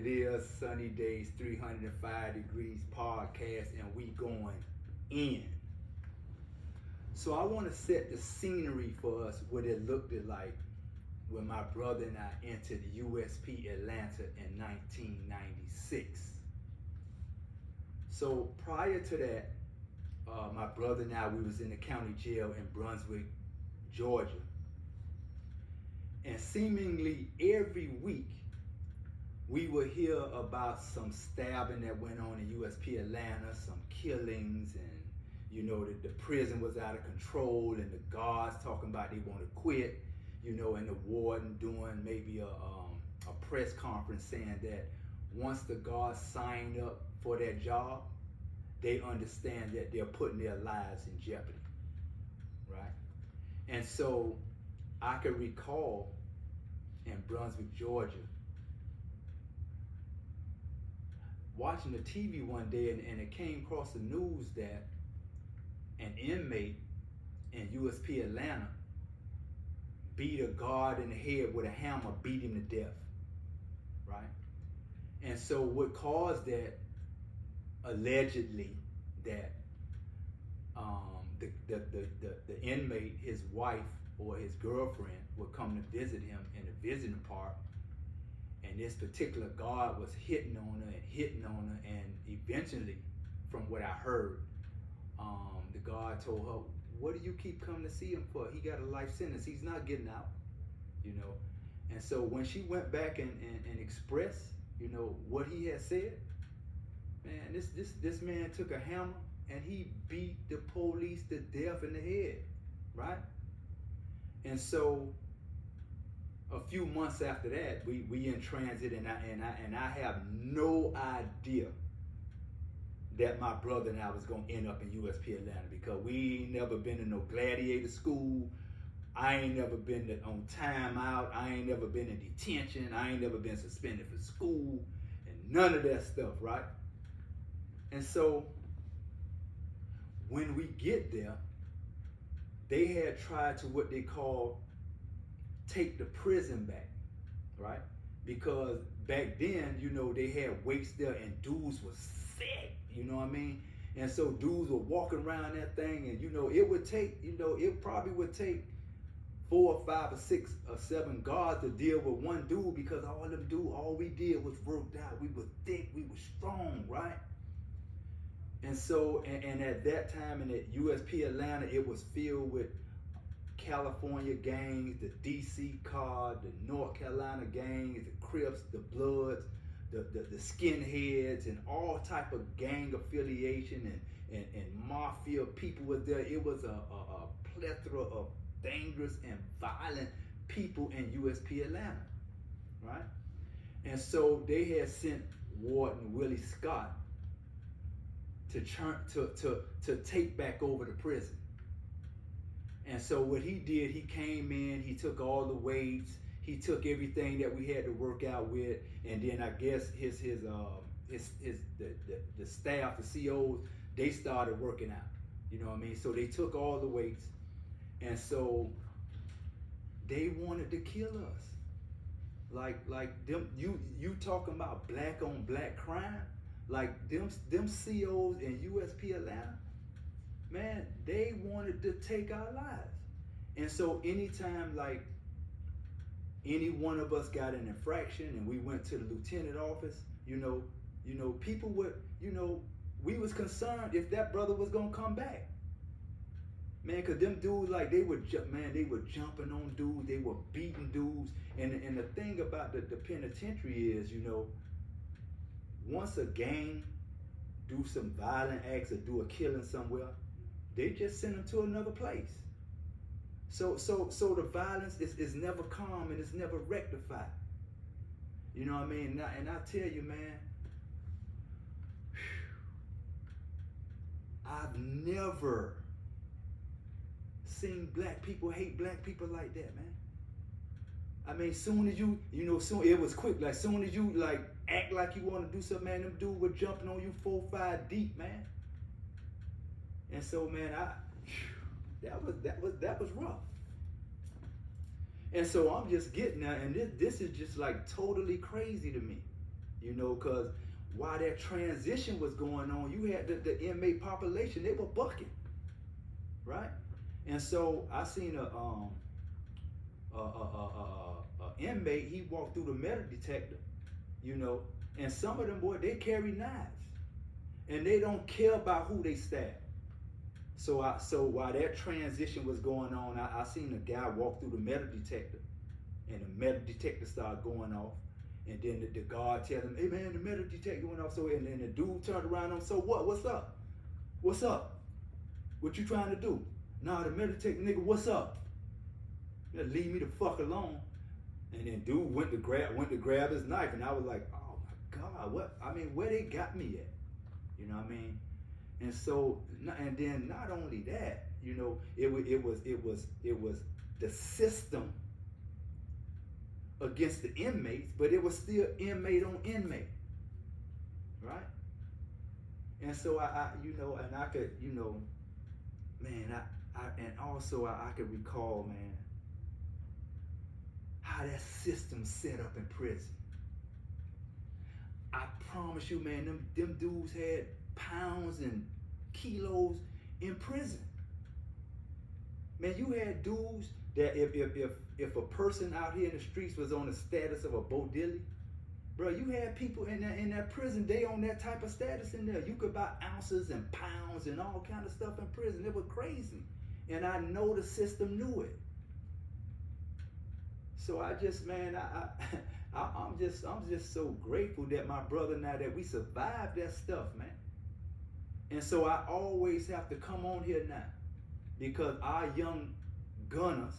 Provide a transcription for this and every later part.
It is Sunny Days, 305 Degrees podcast, and we going in. So I want to set the scenery for us, what it looked like when my brother and I entered USP Atlanta in 1996. So prior to that, my brother and I, we was in the county jail in Brunswick, Georgia. And seemingly every week, we would hear about some stabbing that went on in USP Atlanta, some killings, and the prison was out of control, and the guards talking about they want to quit, and the warden doing maybe a press conference saying that once the guards sign up for that job, they understand that they're putting their lives in jeopardy, right? And so I could recall in Brunswick, Georgia, watching the TV one day, and it came across the news that an inmate in USP Atlanta beat a guard in the head with a hammer, beat him to death, right? And so what caused that, allegedly, that the inmate, his wife or his girlfriend, would come to visit him in the visiting park, and this particular guard was hitting on her, and eventually, from what I heard, the guard told her, "What do you keep coming to see him for? He got a life sentence. He's not getting out." And so when she went back and expressed, what he had said, man, this man took a hammer and he beat the police to death in the head, right? And so a few months after that, we in transit, and I have no idea that my brother and I was gonna end up in USP Atlanta, because we ain't never been to no gladiator school. I ain't never been on timeout. I ain't never been in detention. I ain't never been suspended for school, and none of that stuff, right? And so when we get there, they had tried to what they call take the prison back, right? Because back then, they had weights there, and dudes was sick, you know what I mean? And so dudes were walking around that thing, and it would take, it probably would take 4 or 5 or 6 or 7 guards to deal with one dude, because all we did was worked out. We were thick, we were strong, right? And so, and at that time in the USP Atlanta, it was filled with California gangs, the DC COD, the North Carolina gangs, the Crips, the Bloods, the skinheads, and all type of gang affiliation, and Mafia people was there. It was a plethora of dangerous and violent people in USP Atlanta, right? And so they had sent Warden Willie Scott to take back over the prison. And so what he did, he came in, he took all the weights, he took everything that we had to work out with, and then I guess the staff, the COs, they started working out. You know what I mean? So they took all the weights, and so they wanted to kill us. Like them, you talking about black on black crime? Like them COs in USP Atlanta, man, they wanted to take our lives. And so anytime like any one of us got an infraction and we went to the lieutenant office, people would, we was concerned if that brother was gonna come back. Man, cause them dudes, like they were jumping on dudes, they were beating dudes. And the thing about the penitentiary is, once a gang do some violent acts or do a killing somewhere, they just send them to another place. So the violence is never calm, and it's never rectified. You know what I mean? And I tell you, man, I've never seen black people hate black people like that, man. I mean, soon as soon it was quick. Like soon as you like act like you want to do something, man, them dudes were jumping on you 4, 5 deep, man. And so, man, that was rough. And so I'm just getting there, and this is just like totally crazy to me. You know, because while that transition was going on, you had the inmate population, they were bucking, right? And so I seen a inmate, he walked through the metal detector, you know, and some of them, boy, they carry knives, and they don't care about who they stab. So while that transition was going on, I seen a guy walk through the metal detector, and the metal detector started going off, and then the guard tell him, "Hey man, the metal detector went off." So and then the dude turned around and, "So what? What's up? What's up? What you trying to do?" "Nah, the metal detector, nigga, what's up? You leave me the fuck alone." And then dude went to grab his knife, and I was like, "Oh my God, what? I mean, where they got me at?" You know what I mean? And so, and then not only that, you know, it was the system against the inmates, but it was still inmate on inmate, right? And so I you know, and I could, you know, man, and also I could recall, man, how that system set up in prison. I promise you, man, them dudes had pounds and kilos in prison. Man, you had dudes that if a person out here in the streets was on the status of a bodilly, bro, you had people in that prison, they on that type of status in there. You could buy ounces and pounds and all kind of stuff in prison. It was crazy. And I know the system knew it. So I just, man, I'm just so grateful that my brother and I, that we survived that stuff, man. And so I always have to come on here now, because our young gunners,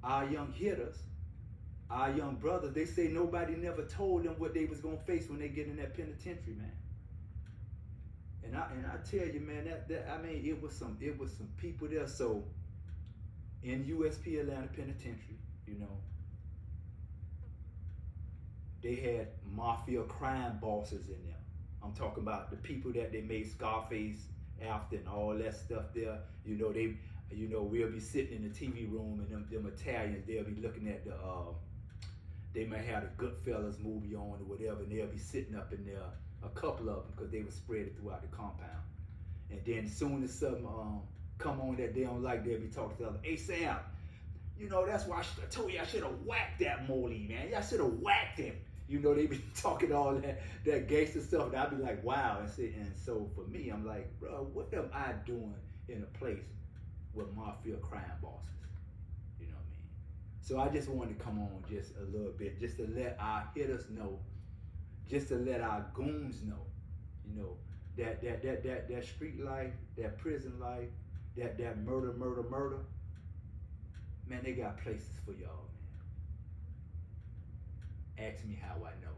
our young hitters, our young brothers, they say nobody never told them what they was gonna face when they get in that penitentiary, man. And I tell you, man, that I mean, it was some people there. So in USP Atlanta Penitentiary, you know, they had Mafia crime bosses in there. I'm talking about the people that they made Scarface after and all that stuff there. You know, we'll be sitting in the TV room, and them Italians, they'll be looking at they might have the Goodfellas movie on or whatever, and they'll be sitting up in there, a couple of them, because they were spread throughout the compound. And then as soon as something come on that they don't like, they'll be talking to the other, "Hey Sam, you know, that's why I told you I should have whacked that Molly, man. I should have whacked him." You know, they be talking all that gangster stuff, and I'd be like, wow. And so for me, I'm like, bro, what am I doing in a place with Mafia crime bosses? You know what I mean? So I just wanted to come on just a little bit, just to let our hitters know, just to let our goons know, you know, that street life, that prison life, that murder, man, they got places for y'all, man. Ask me how I know.